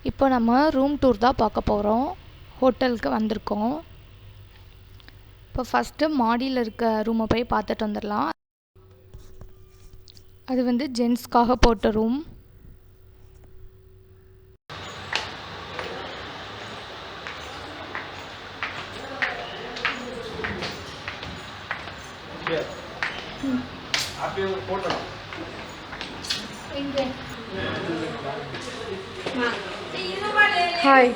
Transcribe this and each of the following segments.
இப்போ நம்ம room tour தான் பார்க்க போகிறோம். ஹோட்டலுக்கு வந்திருக்கோம். இப்போ ஃபஸ்ட்டு மாடியில் இருக்க ரூமை போய் பார்த்துட்டு வந்துடலாம். அது வந்து ஜென்ஸ்க்காக போட்ட ரூம். ஹாய்.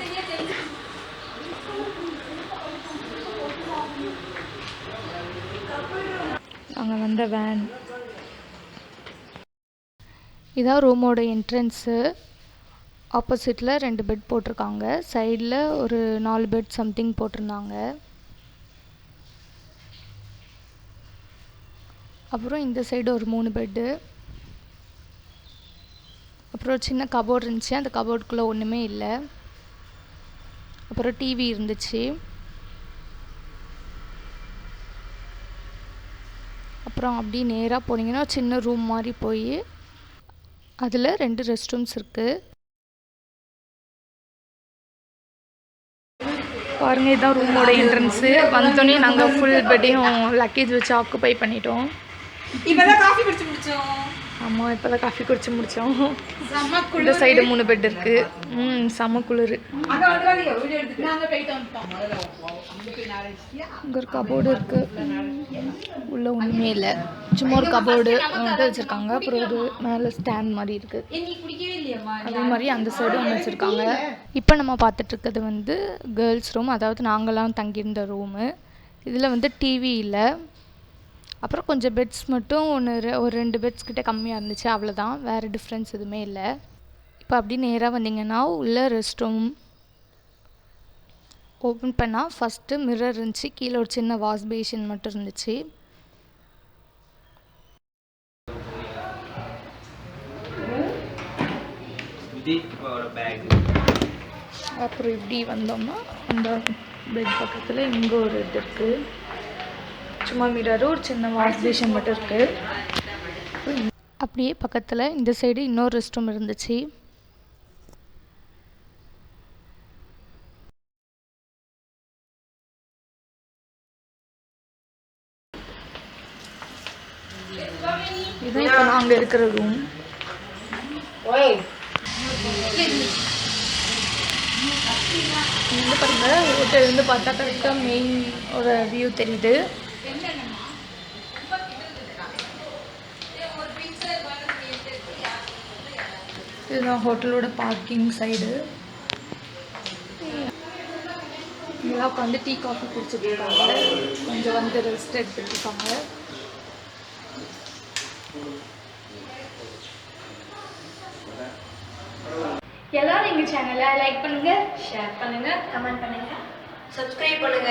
நாங்கள் வந்த வேன் இதான் ரூமோட என்ட்ரன்ஸு. ஆப்போசிட்டில் 2 பெட் போட்டிருக்காங்க. சைடில் ஒரு 4 பெட் சம்திங் போட்டிருந்தாங்க. அப்புறம் இந்த சைடு ஒரு 3 பெட்டு. அப்புறம் சின்ன கபோர்டு இருந்துச்சு. அந்த கபோர்டுக்குள்ளே ஒன்றுமே இல்லை. அப்புறம் டிவி இருந்துச்சு. அப்புறம் அப்படி நேராக போனீங்கன்னா சின்ன ரூம் மாதிரி போய் அதில் 2 ரெஸ்ட் ரூம்ஸ் இருக்குது. பாருங்கள், இதுதான் ரூமோட என்ட்ரன்ஸு. வந்தோடனே நாங்கள் ஃபுல் பெட்டையும் லக்கேஜ் வச்சு ஆக்குபை பண்ணிட்டோம். இப்போ தான் காஃபி குடிச்சு முடிச்சோம். ஆமாம், இப்போ தான் காஃபி குடிச்சு முடித்தோம். இந்த சைடு 3 பெட் இருக்குது. செம்ம குளிர். இங்கே ஒரு கபோர்டு இருக்குது. உள்ளே ஒன்றுமே இல்லை, சும்மா ஒரு கபோர்டு மட்டும் வச்சுருக்காங்க. அப்புறம் ஒரு மேலே ஸ்டாண்ட் மாதிரி இருக்குது. அதே மாதிரி அந்த சைடு ஒன்று வச்சுருக்காங்க. இப்போ நம்ம பார்த்துட்ருக்கிறது வந்து கேர்ள்ஸ் ரூம், அதாவது நாங்களாம் தங்கியிருந்த ரூமு. இதில் வந்து டிவி இல்லை. அப்புறம் கொஞ்சம் பெட்ஸ் மட்டும் ஒரு 2 பெட்ஸ் கிட்ட கம்மியாக இருந்துச்சு, அவ்வளோதான். வேறு டிஃப்ரென்ஸ் எதுவுமே இல்லை. இப்போ அப்படி நேராக வந்தீங்கன்னா உள்ளே ரெஸ்ட் ரூம் ஓப்பன் பண்ணால் ஃபஸ்ட்டு மிரர் இருந்துச்சு. கீழே ஒரு சின்ன வாஷ் பேஷன் மட்டும் இருந்துச்சு. அப்புறம் இப்படி வந்தோம்னா அந்த பெட் பக்கத்தில் இங்கே ஒரு இது இருக்குது. சும்மா மிரரும் ஒரு சின்ன வாஷ் பேஷன் மட்டும் இருக்குது. அப்படியே பக்கத்தில் இந்த சைடு இன்னொரு ரெஸ்ட் ரூம் இருந்துச்சு. இதுதான் இப்போ நாங்கள் இருக்கிற ரூம். இங்கே பாருங்க, ஹோட்டல் இருந்து பார்த்தா கரெக்டாக மெயின் ஒரு வியூ தெரியுது. இதுதான் ஹோட்டலோட பார்க்கிங் சைடு. இதெல்லாம் உட்காந்து டீ காஃபி குடிச்சிட்டு இருக்காங்க. கொஞ்சம் வந்து ரெஸ்ட் எடுத்துட்டு இருக்காங்க. எல்லாரும் எங்கள் சேனலை லைக் பண்ணுங்க, ஷேர் பண்ணுங்க, கமெண்ட் பண்ணுங்க, சப்ஸ்கிரைப் பண்ணுங்க.